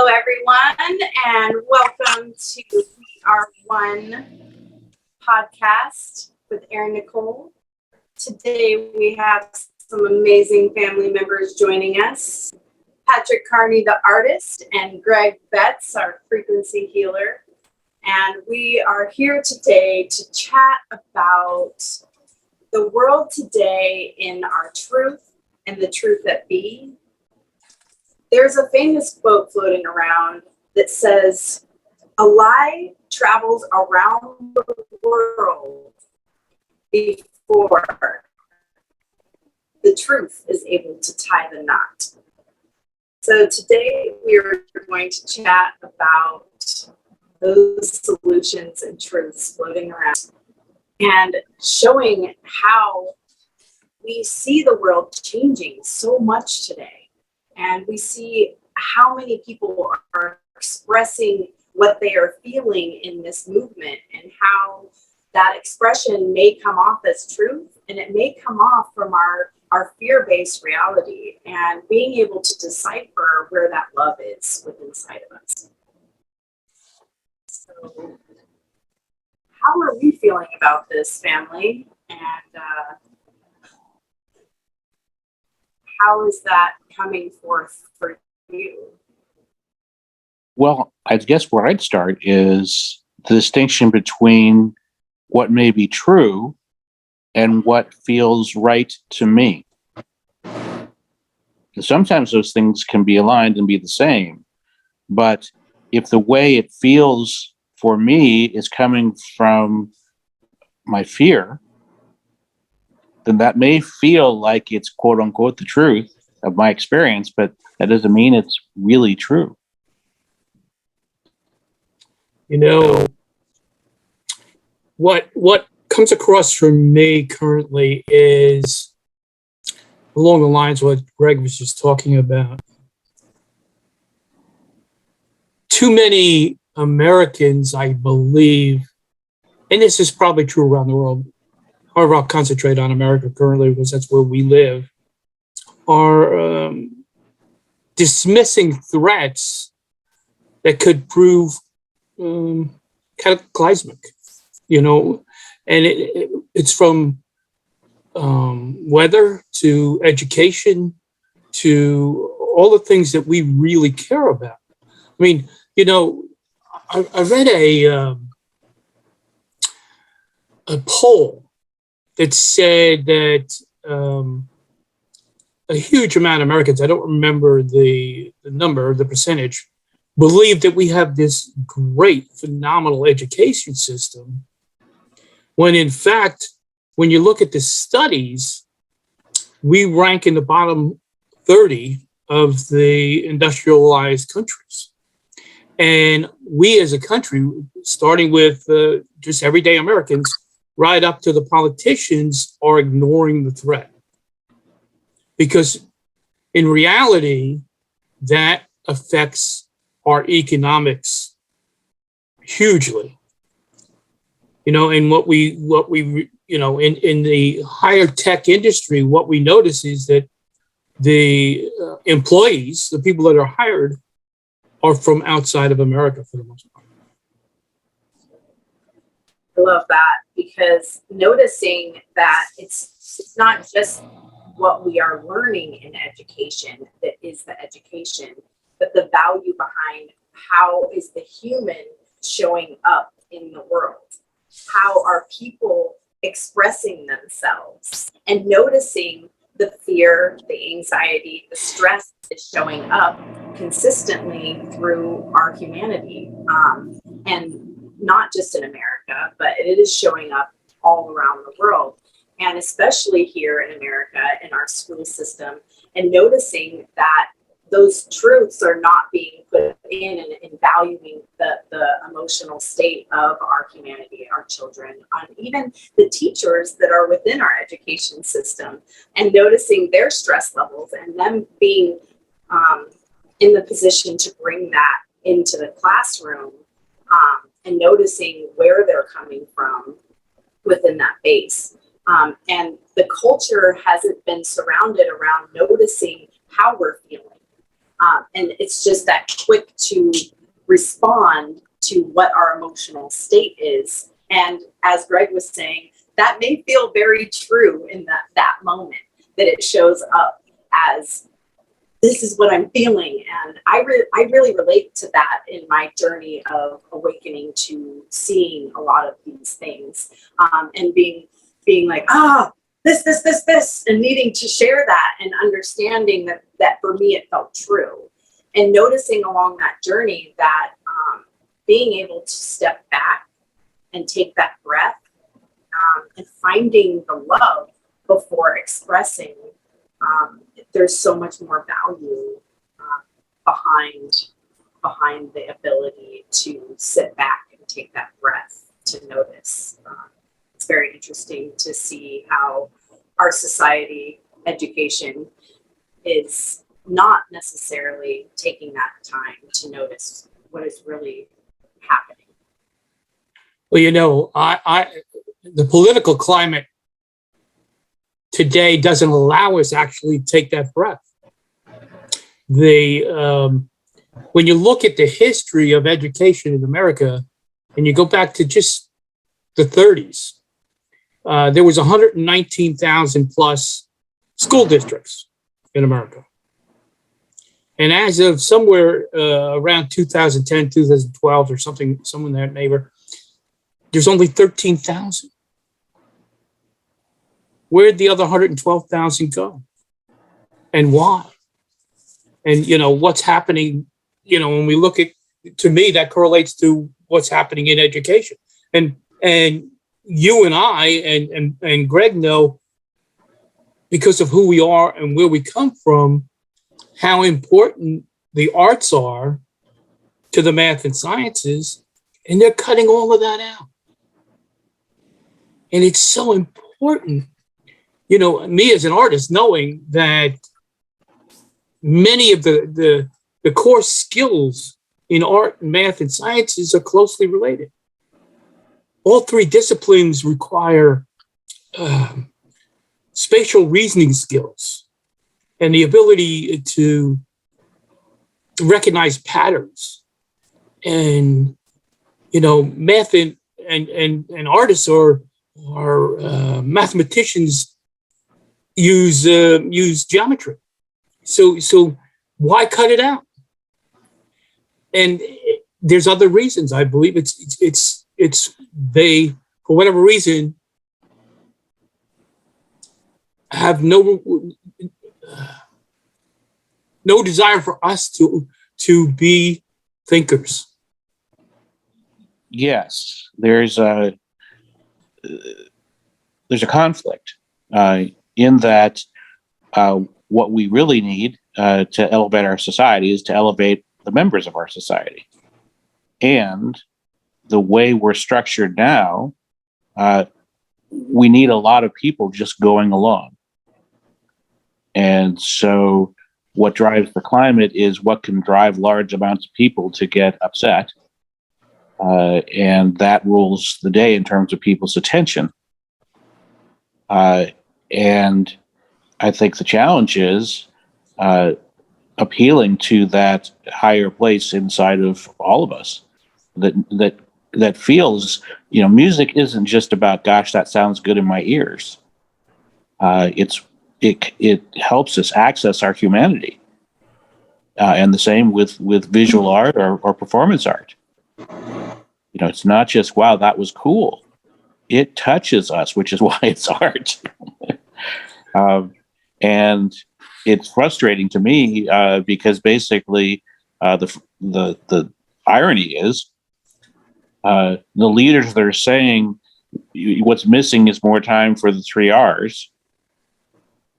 Hello, everyone, and welcome to We Are One podcast with Erin Nicole. Today, we have some amazing family members joining us. Patrick Carney, the artist, and Greg Betts, our frequency healer. And we are here today to chat about the world today in our truth and the truth that be. There's a famous quote floating around that says, "A lie travels around the world before the truth is able to tie the knot." So today we are going to chat about those solutions and truths floating around and showing how we see the world changing so much today. And we see how many people are expressing what they are feeling in this movement and how that expression may come off as truth and it may come off from our fear-based reality and being able to decipher where that love is within inside of us. So how are we feeling about this, family? And how is that coming forth for you? Well, I guess where I'd start is the distinction between what may be true and what feels right to me. And sometimes those things can be aligned and be the same. But if the way it feels for me is coming from my fear, then that may feel like it's quote unquote the truth of my experience, but that doesn't mean it's really true. You know, what comes across for me currently is along the lines of what Greg was just talking about. Too many Americans, I believe, and this is probably true around the world, however, I'll concentrate on America currently because that's where we live, are dismissing threats that could prove cataclysmic, and it's from weather to education to all the things that we really care about. I mean, I read a poll that said that a huge amount of Americans, I don't remember the number, the percentage, believe that we have this great, phenomenal education system, when in fact, when you look at the studies, we rank in the bottom 30 of the industrialized countries. And we as a country, starting with just everyday Americans, right up to the politicians, are ignoring the threat. Because in reality, that affects our economics hugely. And what we in the higher tech industry, what we notice is that the employees, the people that are hired, are from outside of America for the most part. I love that, because noticing that it's not just what we are learning in education that is the education, but the value behind how is the human showing up in the world. How are people expressing themselves and noticing the fear, the anxiety, the stress is showing up consistently through our humanity. And not just in America, but it is showing up all around the world. And especially here in America, in our school system, and noticing that those truths are not being put in and valuing the emotional state of our humanity, our children, even the teachers that are within our education system, and noticing their stress levels and them being in the position to bring that into the classroom, and noticing where they're coming from within that base. And the culture hasn't been surrounded around noticing how we're feeling. And it's just that quick to respond to what our emotional state is. And as Greg was saying, that may feel very true in that moment, that it shows up as, this is what I'm feeling. And I really relate to that in my journey of awakening to seeing a lot of these things, and being like, this, and needing to share that and understanding that for me, it felt true. And noticing along that journey that being able to step back and take that breath, and finding the love before expressing, there's so much more value behind the ability to sit back and take that breath to notice. It's very interesting to see how our society education is not necessarily taking that time to notice what is really happening. Well, the political climate today doesn't allow us actually to take that breath. When you look at the history of education in America, and you go back to just the 30s, there was 119,000 plus school districts in America. And as of somewhere around 2010, 2012 or something, somewhere in that neighbor, there's only 13,000. Where'd the other 112,000 go? And why? And, what's happening, when we look at, to me, that correlates to what's happening in education. And you and I and Greg know, because of who we are and where we come from, how important the arts are to the math and sciences, and they're cutting all of that out. And it's so important, me as an artist, knowing that many of the core skills in art, math, and sciences are closely related. All three disciplines require spatial reasoning skills and the ability to recognize patterns. And, math and artists are mathematicians use geometry. So why cut it out? And there's other reasons. I believe it's they, for whatever reason, have no desire for us to be thinkers. Yes, there's a conflict in that what we really need to elevate our society is to elevate the members of our society. And the way we're structured now, we need a lot of people just going along. And so what drives the climate is what can drive large amounts of people to get upset. And that rules the day in terms of people's attention. And I think the challenge is appealing to that higher place inside of all of us that feels, music isn't just about, gosh, that sounds good in my ears. It helps us access our humanity. And the same with visual art or performance art. It's not just, wow, that was cool. It touches us, which is why it's art. And it's frustrating to me because basically the irony is the leaders that are saying what's missing is more time for the 3 R's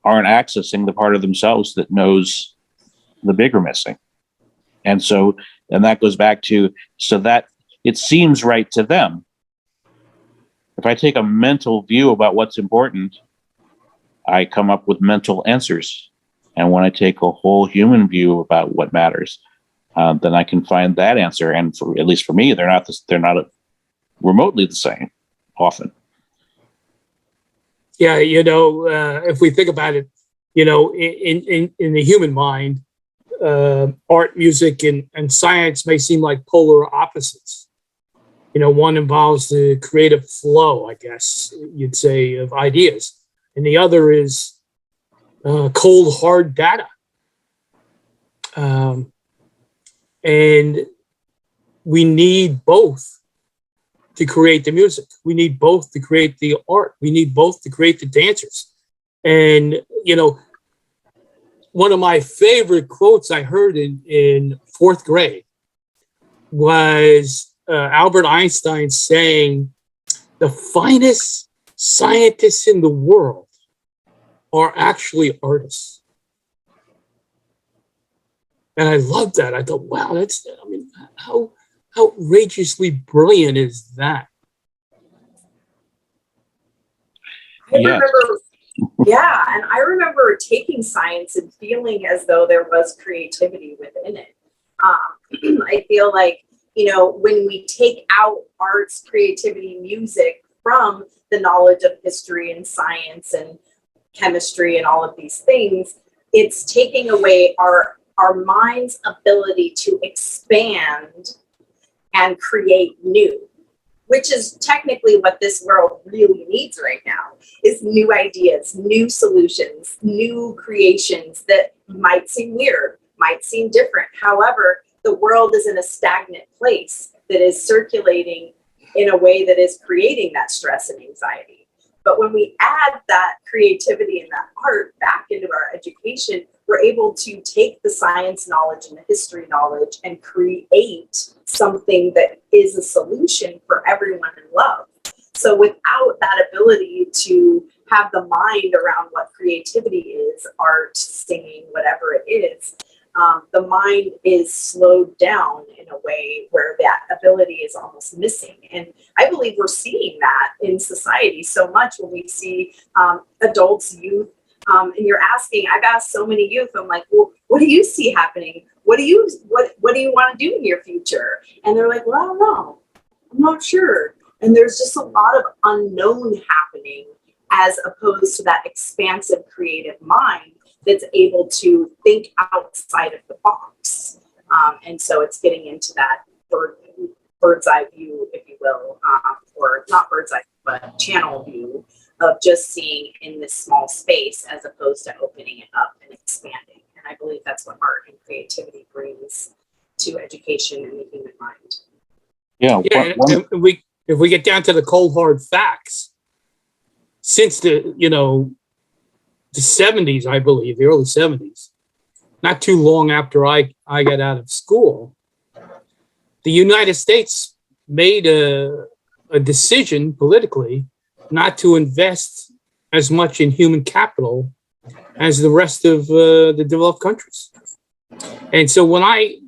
aren't accessing the part of themselves that knows the bigger missing. And that goes back to, so that it seems right to them. If I take a mental view about what's important, I come up with mental answers. And when I take a whole human view about what matters, then I can find that answer. And at least for me, they're not remotely the same often. Yeah, if we think about it, in the human mind, art, music, and science may seem like polar opposites. One involves the creative flow, I guess you'd say, of ideas, and the other is cold, hard data. And we need both to create the music. We need both to create the art. We need both to create the dancers. And, one of my favorite quotes I heard in fourth grade was Albert Einstein saying, "The finest scientists in the world are actually artists." And I loved that. I thought, wow, how outrageously brilliant is that? I remember, yeah, and I remember taking science and feeling as though there was creativity within it. I feel like, when we take out arts, creativity, music from the knowledge of history and science and chemistry and all of these things, it's taking away our mind's ability to expand and create new, which is technically what this world really needs right now, is new ideas, new solutions, new creations that might seem weird, might seem different. However, the world is in a stagnant place that is circulating in a way that is creating that stress and anxiety. But when we add that creativity and that art back into our education, we're able to take the science knowledge and the history knowledge and create something that is a solution for everyone in love. So without that ability to have the mind around what creativity is, art, singing, whatever it is, the mind is slowed down in a way where that ability is almost missing. And I believe we're seeing that in society so much when we see adults, youth, and I've asked so many youth, I'm like, well, what do you see happening? What do you want to do in your future? And they're like, well, I don't know. I'm not sure. And there's just a lot of unknown happening as opposed to that expansive creative mind that's able to think outside of the box. And so it's getting into that bird's eye view, if you will, or not bird's eye, but channel view of just seeing in this small space as opposed to opening it up and expanding. And I believe that's what art and creativity brings to education and the human mind. Yeah. If we get down to the cold hard facts, since the 70s, I believe, the early 70s, not too long after I got out of school, the United States made a decision politically not to invest as much in human capital as the rest of the developed countries. And so when my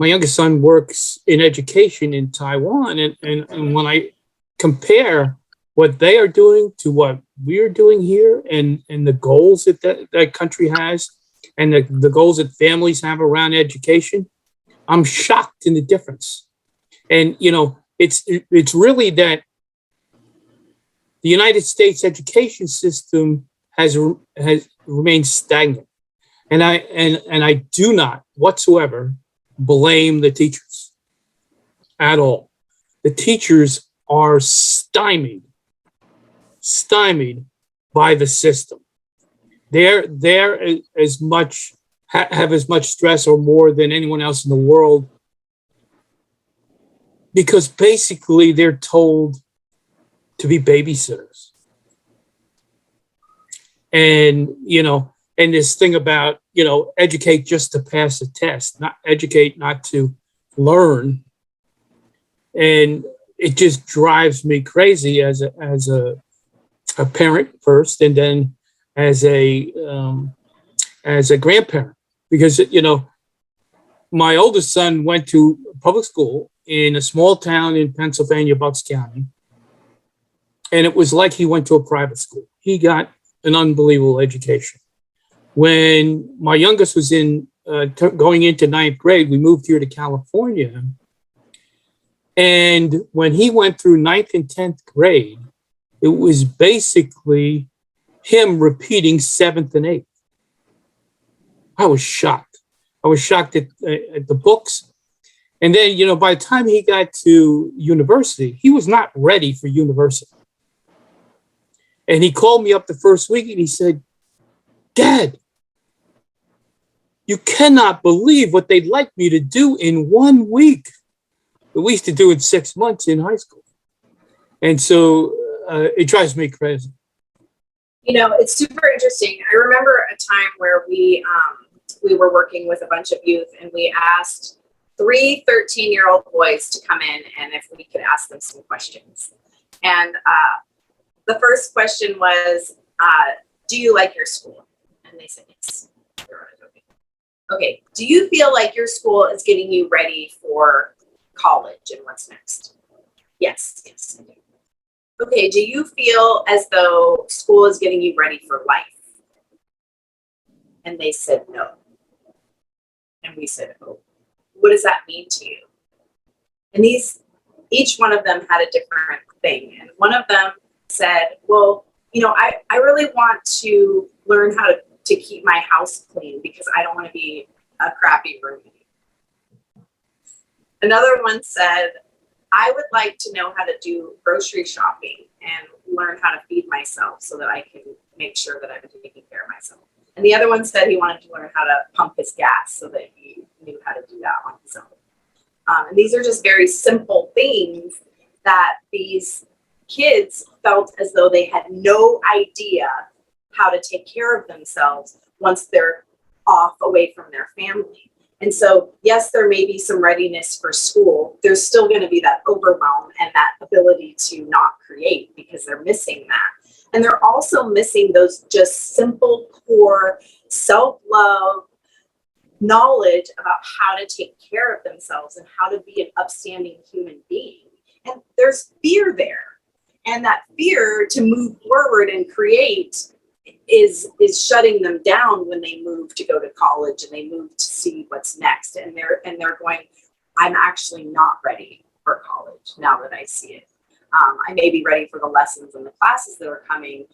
youngest son works in education in Taiwan, and when I compare what they are doing to what we're doing here and the goals that country has and the goals that families have around education, I'm shocked in the difference. And, it's really that the United States education system has remained stagnant. And I do not whatsoever blame the teachers at all. The teachers are stymied by the system. They're have as much stress or more than anyone else in the world, because basically they're told to be babysitters. And and this thing about educate just to pass a test, not educate not to learn. And it just drives me crazy as a parent first, and then as a grandparent, because my oldest son went to public school in a small town in Pennsylvania, Bucks County, and it was like he went to a private school. He got an unbelievable education. When my youngest was going into ninth grade, we moved here to California. And when he went through ninth and 10th grade, it was basically him repeating seventh and eighth. I was shocked. I was shocked at the books. And then, by the time he got to university, he was not ready for university. And he called me up the first week and he said, Dad, you cannot believe what they'd like me to do in 1 week. We used to do it 6 months in high school. And so it drives me crazy. It's super interesting. I remember a time where we were working with a bunch of youth, and we asked 3 13-year-old boys to come in, and if we could ask them some questions. And the first question was, do you like your school? And they said yes. Okay, do you feel like your school is getting you ready for college and what's next? Yes, I do. Okay, do you feel as though school is getting you ready for life? And they said no. And we said, oh, what does that mean to you? And each one of them had a different thing. And one of them said, well, I really want to learn how to keep my house clean because I don't want to be a crappy roommate. Another one said, I would like to know how to do grocery shopping and learn how to feed myself so that I can make sure that I'm taking care of myself. And the other one said he wanted to learn how to pump his gas so that he knew how to do that on his own. And these are just very simple things that these kids felt as though they had no idea how to take care of themselves once they're off away from their family. And so, yes, there may be some readiness for school. There's still going to be that overwhelm and that ability to not create because they're missing that. And they're also missing those just simple, core self-love knowledge about how to take care of themselves and how to be an upstanding human being. And there's fear there. And that fear to move forward and create is shutting them down when they move to go to college and they move to see what's next. And they're going, I'm actually not ready for college now that I see it. I may be ready for the lessons and the classes that are coming,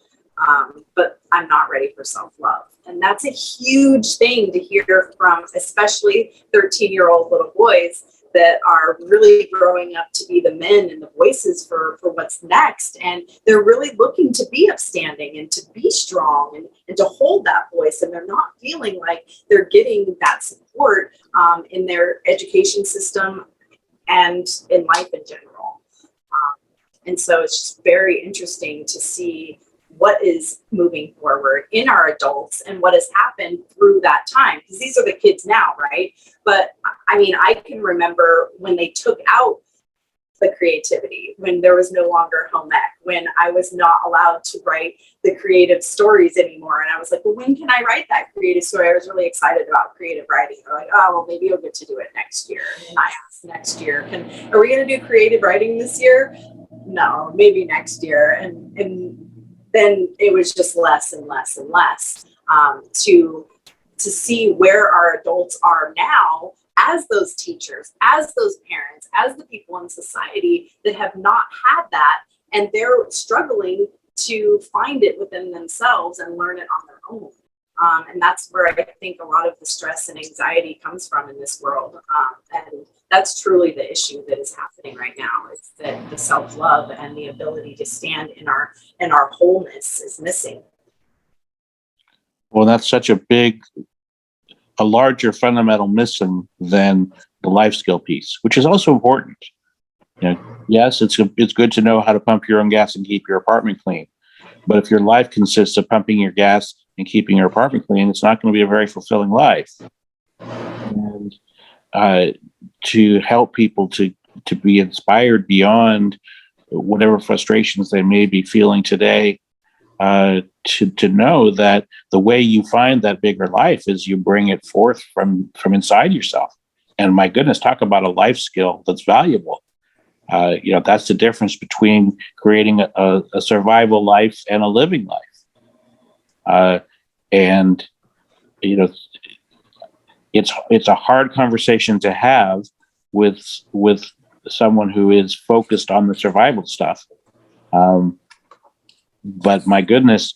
but I'm not ready for self-love. And that's a huge thing to hear from, especially 13-year-old little boys that are really growing up to be the men and the voices for what's next. And they're really looking to be upstanding and to be strong and to hold that voice. And they're not feeling like they're getting that support in their education system and in life in general. And so it's just very interesting to see what is moving forward in our adults and what has happened through that time. Because these are the kids now, right? But I mean, I can remember when they took out the creativity, when there was no longer home ec, when I was not allowed to write the creative stories anymore. And I was like, well, when can I write that creative story? I was really excited about creative writing. They're like, oh, well, maybe you'll get to do it next year. And I asked next year, are we going to do creative writing this year? No, maybe next year. And then it was just less and less and less to see where our adults are now as those teachers, as those parents, as the people in society that have not had that, and they're struggling to find it within themselves and learn it on their own. And that's where I think a lot of the stress and anxiety comes from in this world. And that's truly the issue that is happening right now. It's that the self-love and the ability to stand in our wholeness is missing. Well, that's such a larger fundamental missing than the life skill piece, which is also important. Yes, it's good to know how to pump your own gas and keep your apartment clean. But if your life consists of pumping your gas and keeping your apartment clean, it's not going to be a very fulfilling life. And to help people to be inspired beyond whatever frustrations they may be feeling today, to know that the way you find that bigger life is you bring it forth from inside yourself. And my goodness, talk about a life skill that's valuable. That's the difference between creating a survival life and a living life. And it's a hard conversation to have with someone who is focused on the survival stuff. But my goodness,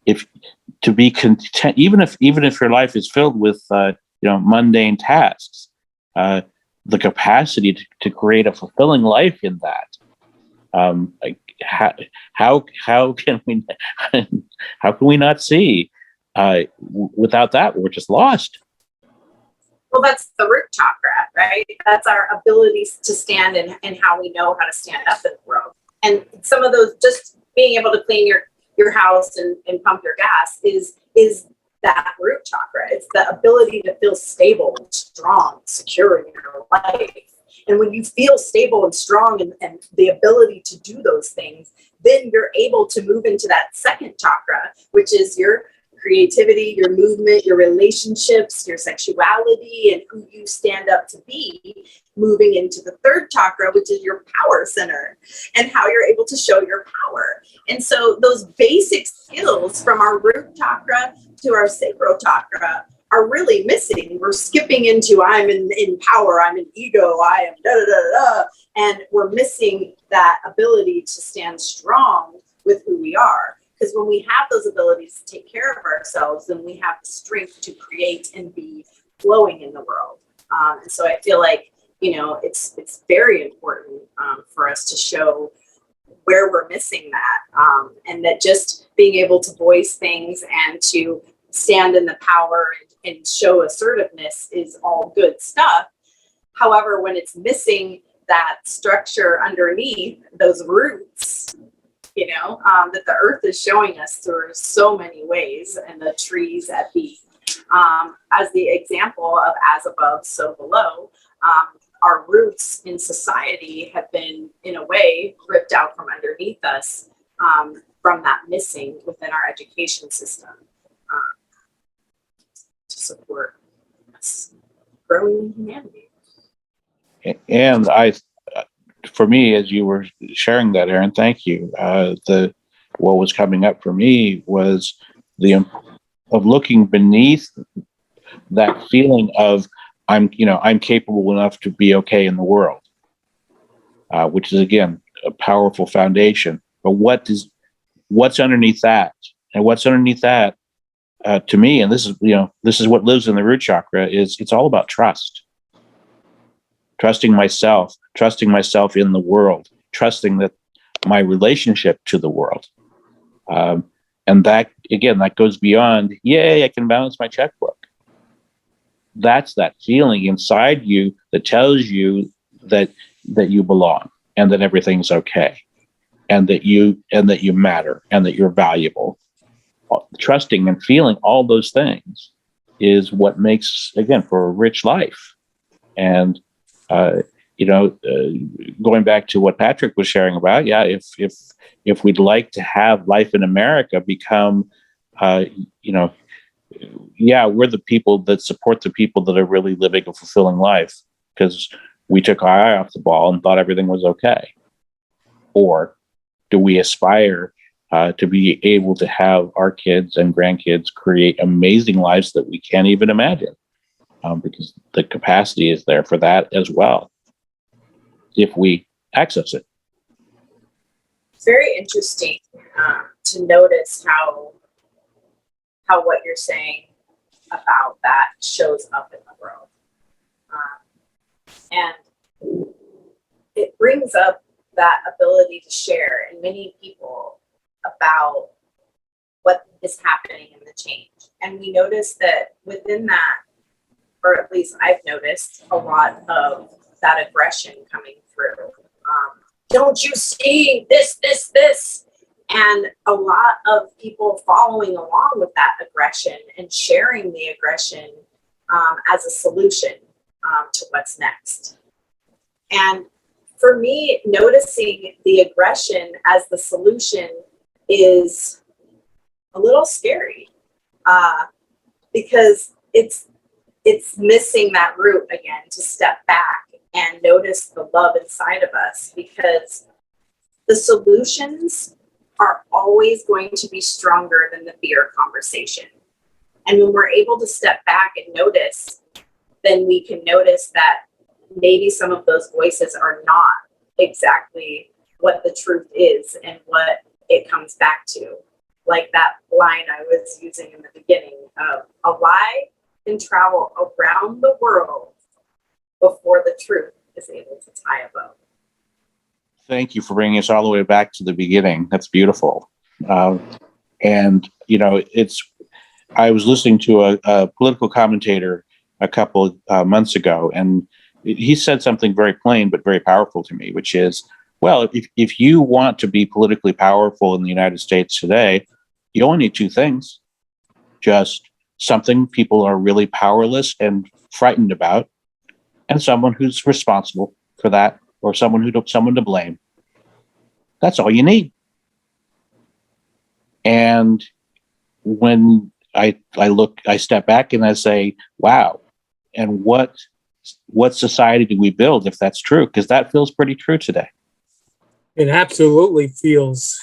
if to be content, even if your life is filled with mundane tasks, the capacity to create a fulfilling life in that. Like how can we how can we not see? Without that, we're just lost. Well, that's the root chakra, right? That's our ability to stand and how we know how to stand up in the world. And some of those, just being able to clean your house and pump your gas is that root chakra. It's the ability to feel stable, strong, secure in your life. And when you feel stable and strong and the ability to do those things, then you're able to move into that second chakra, which is your creativity, your movement, your relationships, your sexuality, and who you stand up to be, moving into the third chakra, which is your power center, and how you're able to show your power. And so those basic skills from our root chakra to our sacral chakra are really missing. We're skipping into I'm in power, I'm in ego, I am da da da da, and we're missing that ability to stand strong with who we are. Because when we have those abilities to take care of ourselves, then we have the strength to create and be flowing in the world. And so I feel like, it's very important for us to show where we're missing that. And that just being able to voice things and to stand in the power and show assertiveness is all good stuff. However, when it's missing that structure underneath those roots, that the earth is showing us through so many ways, and the trees at be. As the example of as above, so below, our roots in society have been, in a way, ripped out from underneath us from that missing within our education system to support us growing humanity. And for me, as you were sharing that, Erin, thank you. What was coming up for me was of looking beneath that feeling of I'm capable enough to be okay in the world, which is again a powerful foundation. But what's underneath that? And what's underneath that, to me, and this is what lives in the root chakra, is it's all about trust. Trusting myself in the world, trusting that my relationship to the world. And that, again, that goes beyond, yay, I can balance my checkbook. That's that feeling inside you that tells you that you belong and that everything's okay and that you matter and that you're valuable. Trusting and feeling all those things is what makes, again, for a rich life. And going back to what Patrick was sharing about, if we'd like to have life in America become, we're the people that support the people that are really living a fulfilling life because we took our eye off the ball and thought everything was okay. Or do we aspire to be able to have our kids and grandkids create amazing lives that we can't even imagine? Because the capacity is there for that as well, if we access it. It's very interesting to notice how what you're saying about that shows up in the world. And it brings up that ability to share in many people about what is happening in the change. And we notice that within that, or at least I've noticed a lot of that aggression coming through. Don't you see this? And a lot of people following along with that aggression and sharing the aggression as a solution to what's next. And for me, noticing the aggression as the solution is a little scary because it's missing that root again, to step back and notice the love inside of us, because the solutions are always going to be stronger than the fear conversation. And when we're able to step back and notice, then we can notice that maybe some of those voices are not exactly what the truth is and what it comes back to. like that line I was using in the beginning of a lie can travel around the world before the truth is able to tie a bow. Thank you for bringing us all the way back to the beginning. That's beautiful. And, you know, I was listening to a political commentator a couple months ago, and he said something very plain but very powerful to me, which is, well, if you want to be politically powerful in the United States today, you only need two things. Just something people are really powerless and frightened about, and someone who's responsible for that, or someone to blame. That's all you need. And when I step back and I say, wow, and what society do we build if that's true? Because that feels pretty true today. It absolutely feels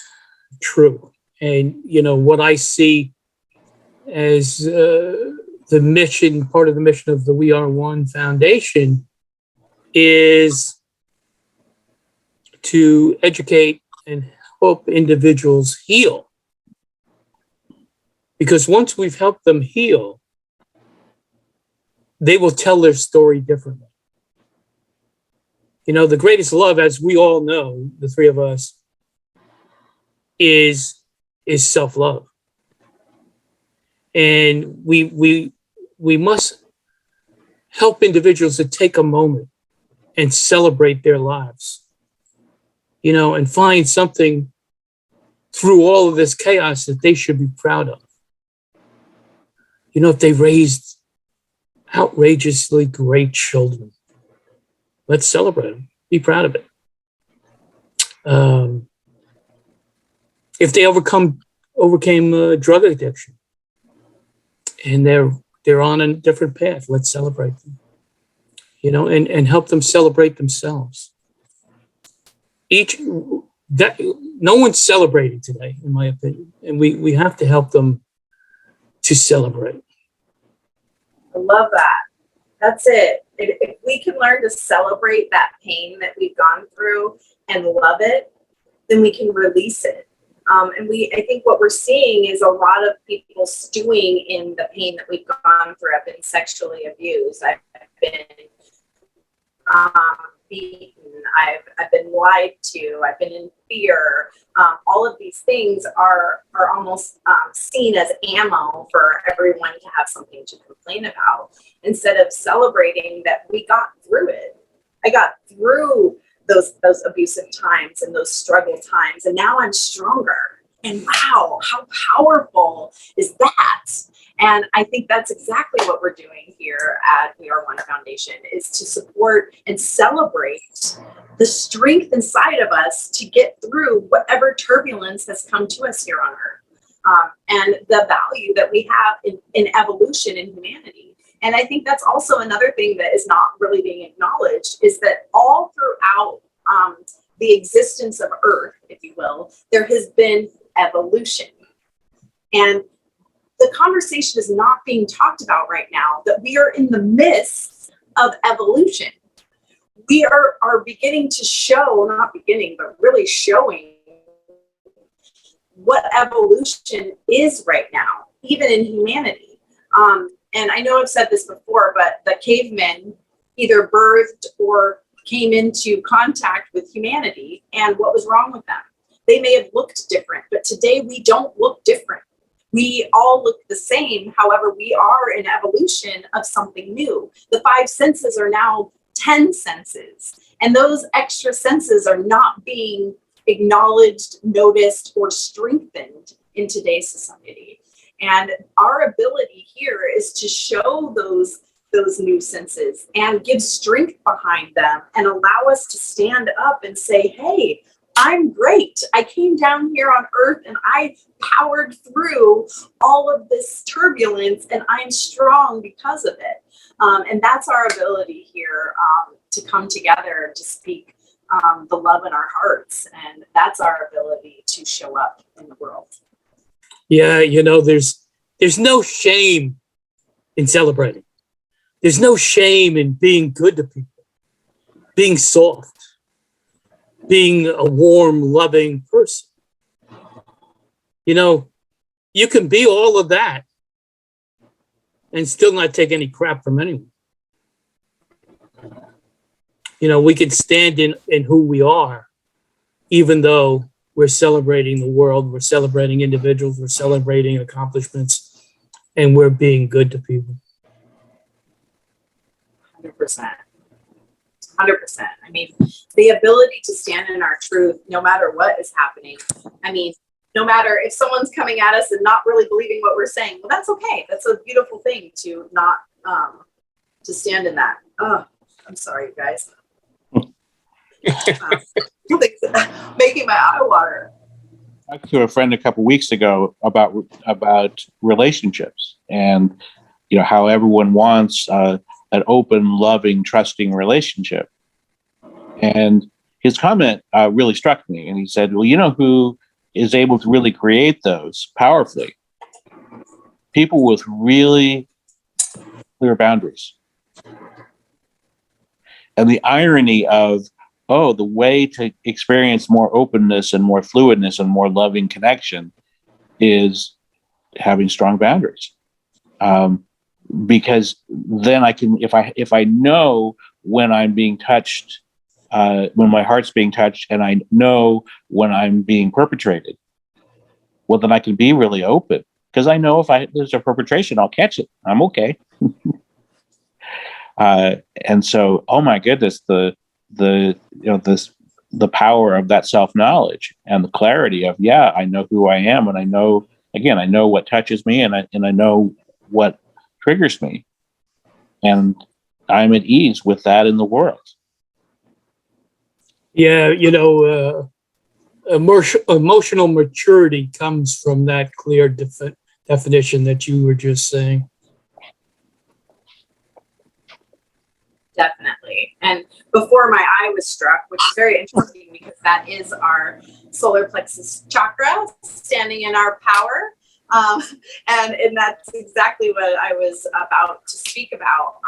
true. And, you know, what I see as the mission, part of the mission of the We Are One Foundation is to educate and help individuals heal. Because once we've helped them heal, they will tell their story differently. You know, the greatest love, as we all know, the three of us, is self-love. And we must help individuals to take a moment and celebrate their lives, you know, and find something through all of this chaos that they should be proud of. You know, if they raised outrageously great children, let's celebrate them. Be proud of it. If they overcame drug addiction and they're on a different path, let's celebrate them. You know, and help them celebrate themselves. No one's celebrating today, in my opinion, and we have to help them to celebrate. I love that. That's it. If we can learn to celebrate that pain that we've gone through and love it, then we can release it. I think what we're seeing is a lot of people stewing in the pain that we've gone through. I've been sexually abused. I've been beaten. I've been lied to. I've been in fear. All of these things are almost seen as ammo for everyone to have something to complain about, instead of celebrating that we got through it. I got through those abusive times and those struggle times, and now I'm stronger. And wow, how powerful is that? And I think that's exactly what we're doing here at We Are One Foundation, is to support and celebrate the strength inside of us to get through whatever turbulence has come to us here on Earth, and the value that we have in evolution in humanity. And I think that's also another thing that is not really being acknowledged, is that all throughout the existence of Earth, if you will, there has been evolution. And the conversation is not being talked about right now, that we are in the midst of evolution. We are beginning to show, not beginning, but really showing what evolution is right now, even in humanity. And I know I've said this before, but the cavemen either birthed or came into contact with humanity, and what was wrong with them? They may have looked different, but today we don't look different. We all look the same. However, we are an evolution of something new. The 5 senses are now 10 senses, and those extra senses are not being acknowledged, noticed, or strengthened in today's society. And our ability here is to show those new senses and give strength behind them and allow us to stand up and say, hey, I'm great. I came down here on Earth and I powered through all of this turbulence, and I'm strong because of it. And that's our ability here, to come together to speak the love in our hearts. And that's our ability to show up in the world. Yeah, you know, there's no shame in celebrating. There's no shame in being good to people, being soft, being a warm, loving person. You know, You can be all of that and still not take any crap from anyone. You know, we can stand in who we are, even though we're celebrating the world, we're celebrating individuals, we're celebrating accomplishments, and we're being good to people. 100%. 100%. I mean, the ability to stand in our truth, no matter what is happening. I mean, no matter if someone's coming at us and not really believing what we're saying, well, that's okay. That's a beautiful thing to not, to stand in that. Oh, I'm sorry, you guys. Making my eye water. I talked to a friend a couple weeks ago about relationships, and how everyone wants an open, loving, trusting relationship. And his comment really struck me, and he said, "Well, you know who is able to really create those powerfully? People with really clear boundaries." And the irony of, the way to experience more openness and more fluidness and more loving connection is having strong boundaries. Because then I can, if I know when I'm being touched, when my heart's being touched, and I know when I'm being perpetrated, well, then I can be really open, because I know if there's a perpetration, I'll catch it. I'm okay. And so, oh my goodness, the power of that self-knowledge and the clarity of, I know who I am, and I know what touches me, and I know what triggers me, and I'm at ease with that in the world. Yeah, emotional maturity comes from that clear definition that you were just saying. Definitely. And before my eye was struck, which is very interesting because that is our solar plexus chakra standing in our power. And that's exactly what I was about to speak about.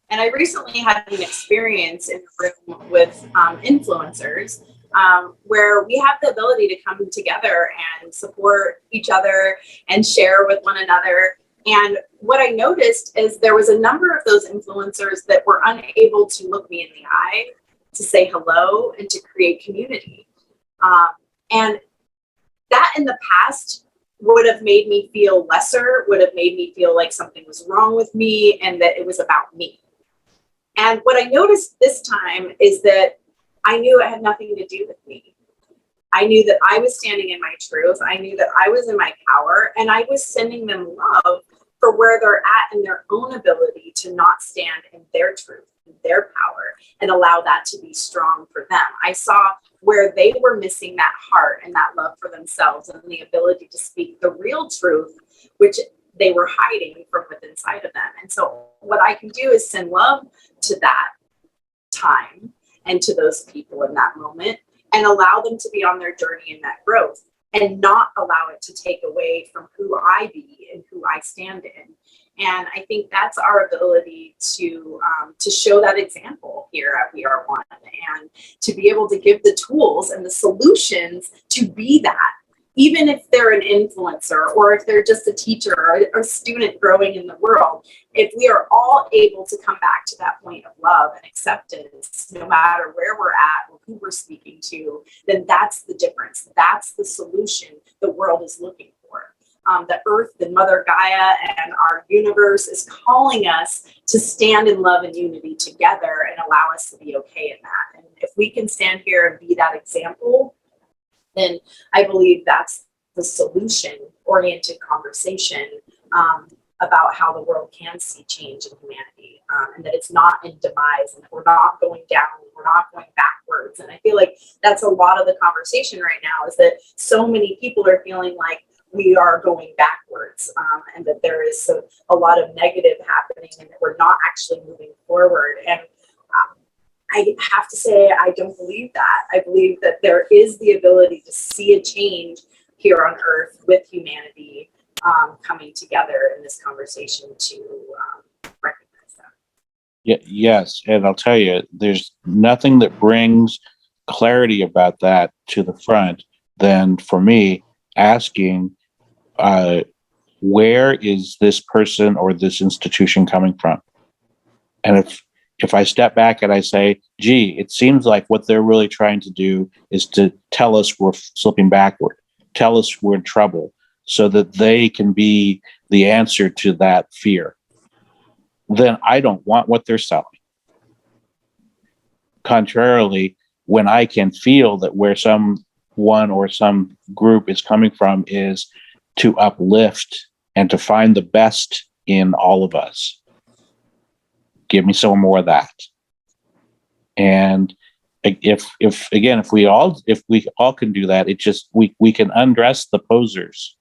And I recently had an experience in a room with influencers where we have the ability to come together and support each other and share with one another. And what I noticed is there was a number of those influencers that were unable to look me in the eye, to say hello, and to create community. And that in the past would have made me feel lesser, would have made me feel like something was wrong with me and that it was about me. And what I noticed this time is that I knew it had nothing to do with me. I knew that I was standing in my truth. I knew that I was in my power, and I was sending them love for where they're at in their own ability to not stand in their truth, in their power, and allow that to be strong for them. I saw where they were missing that heart and that love for themselves and the ability to speak the real truth, which they were hiding from within inside of them. And so what I can do is send love to that time and to those people in that moment, and allow them to be on their journey in that growth, and not allow it to take away from who I be and who I stand in. And I think that's our ability to show that example here at We Are One, and to be able to give the tools and the solutions to be that, even if they're an influencer or if they're just a teacher or a student growing in the world. If we are all able to come back to that point of love and acceptance, no matter where we're at or who we're speaking to, then that's the difference. That's the solution the world is looking for. The earth, the Mother Gaia, and our universe is calling us to stand in love and unity together and allow us to be okay in that. And if we can stand here and be that example, then I believe that's the solution-oriented conversation about how the world can see change in humanity, and that it's not in demise, and that we're not going down, we're not going backwards. And I feel like that's a lot of the conversation right now, is that so many people are feeling like we are going backwards, and that there is a lot of negative happening, and that we're not actually moving forward. And I have to say, I don't believe that. I believe that there is the ability to see a change here on Earth with humanity coming together in this conversation to recognize that. Yes, and I'll tell you, there's nothing that brings clarity about that to the front than, for me, asking, where is this person or this institution coming from? And if I step back and I say, gee, it seems like what they're really trying to do is to tell us we're slipping backward, tell us we're in trouble, so that they can be the answer to that fear, then I don't want what they're selling. Contrarily, when I can feel that where someone or some group is coming from is to uplift and to find the best in all of us, give me some more of that. And if we all can do that, it just we can undress the posers.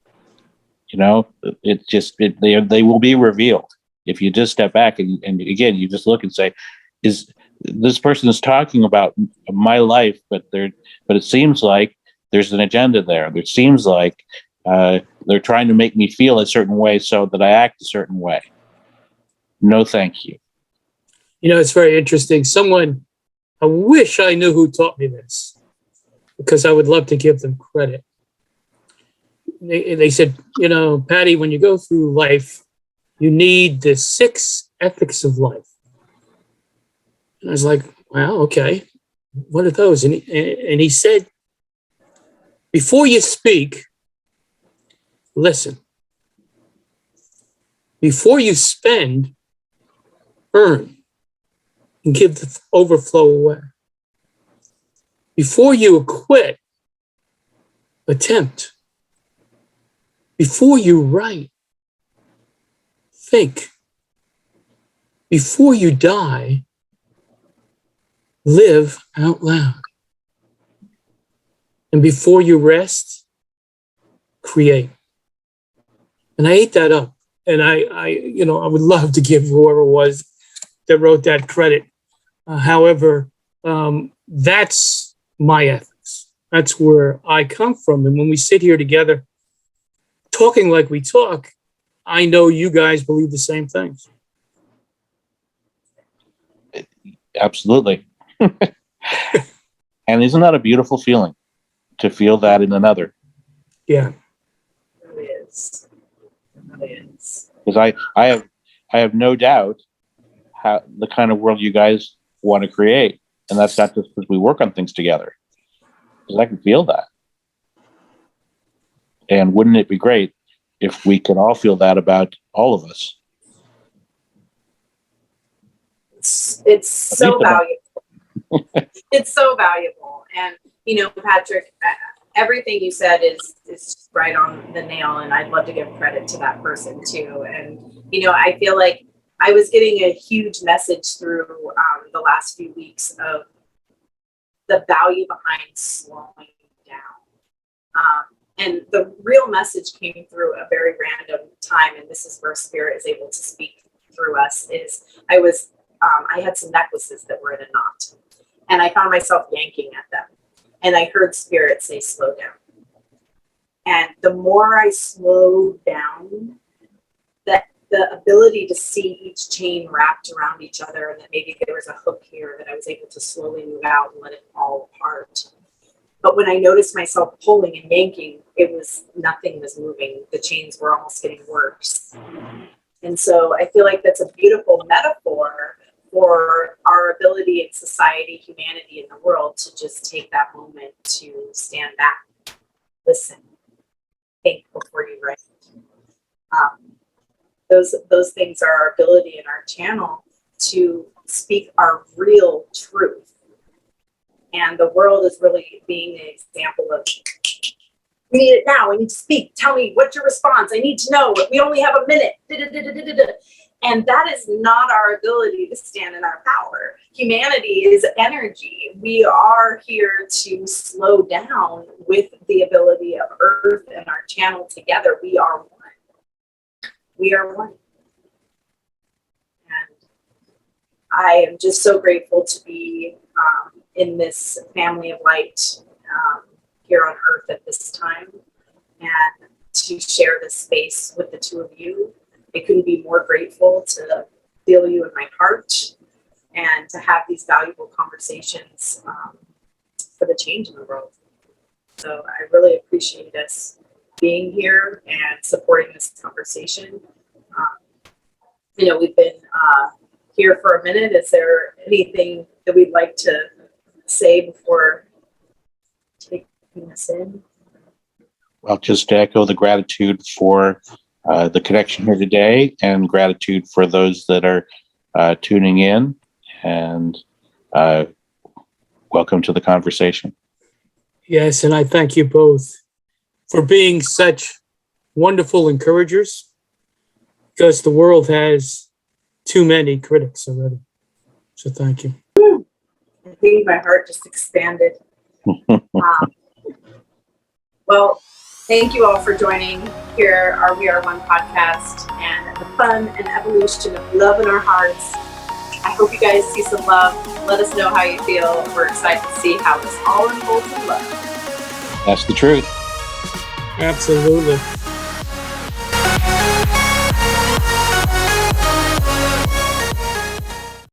They will be revealed if you just step back and again you just look and say, is this person is talking about my life, but it seems like there's an agenda there. It seems like they're trying to make me feel a certain way so that I act a certain way. No, thank you. It's very interesting. I wish I knew who taught me this, because I would love to give them credit. They said, Patty, when you go through life, you need the 6 ethics of life. And I was like, well, okay, what are those? And he said, before you speak, listen. Before you spend, earn and give the overflow away. Before you acquit, attempt. Before you write, think. Before you die, live out loud. And before you rest, create. And I ate that up. And I would love to give whoever it was that wrote that credit. However, that's my ethics. That's where I come from. And when we sit here together, talking like we talk, I know you guys believe the same things. Absolutely. And isn't that a beautiful feeling to feel that in another? Yeah. It really is. It really is. Because I have no doubt how the kind of world you guys want to create. And that's not just because we work on things together. Because I can feel that. And wouldn't it be great if we could all feel that about all of us? It's so valuable. It's so valuable. And, Patrick, everything you said is just right on the nail. And I'd love to give credit to that person too. And, I feel like I was getting a huge message through the last few weeks of the value behind slowing down. And the real message came through a very random time. And this is where Spirit is able to speak through us. Is I had some necklaces that were in a knot, and I found myself yanking at them. And I heard Spirit say, slow down. And the more I slowed down, that the ability to see each chain wrapped around each other, and that maybe there was a hook here that I was able to slowly move out and let it fall apart. But when I noticed myself pulling and yanking, nothing was moving. The chains were almost getting worse. And so I feel like that's a beautiful metaphor for our ability in society, humanity, in the world to just take that moment to stand back, listen, think before you write. Those things are our ability in our channel to speak our real truth. And the world is really being an example of, we need it now. We need to speak. Tell me, what's your response? I need to know. We only have a minute. And that is not our ability to stand in our power. Humanity is energy. We are here to slow down with the ability of Earth and our channel together. We are one. We are one. And I am just so grateful to be in this family of light here on Earth at this time, and to share this space with the two of you. I couldn't be more grateful to feel you in my heart and to have these valuable conversations for the change in the world. So I really appreciate us being here and supporting this conversation. We've been here for a minute. Is there anything that we'd like to say before taking us in? Well, just to echo the gratitude for the connection here today, and gratitude for those that are tuning in, and welcome to the conversation. Yes, and I thank you both for being such wonderful encouragers, because the world has too many critics already. So thank you. I think my heart just expanded. Well, thank you all for joining here, our We Are One podcast, and the fun and evolution of love in our hearts. I hope you guys see some love. Let us know how you feel. We're excited to see how this all unfolds in love. That's the truth. Absolutely.